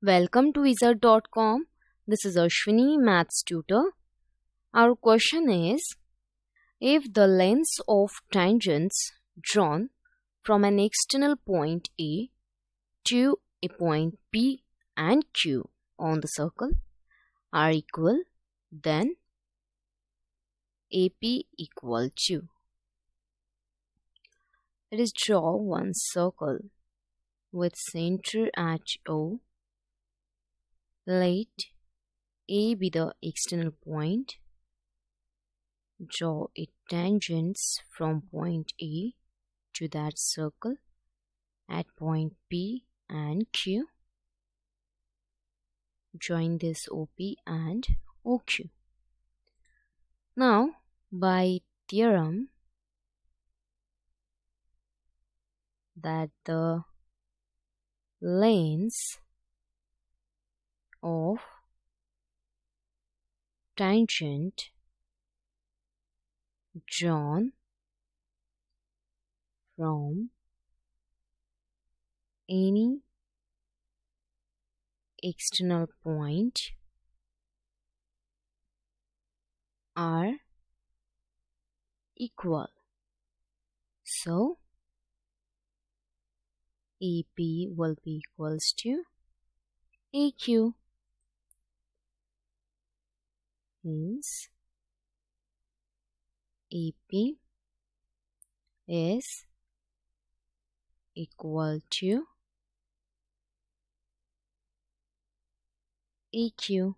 Welcome to Wizard.com. This is Ashwini, Maths tutor. Our question is, if the lengths of tangents drawn from an external point A to a point P and Q on the circle are equal, then AP equal to. Let us draw one circle with center at O. Let A be the external point. Draw a tangents from point A to that circle at point P and Q. Join this OP and OQ. Now, by theorem, that the lengths of tangent drawn from any external point are equal. So, AP will be equals to AQ. Hence, AP is equal to AQ.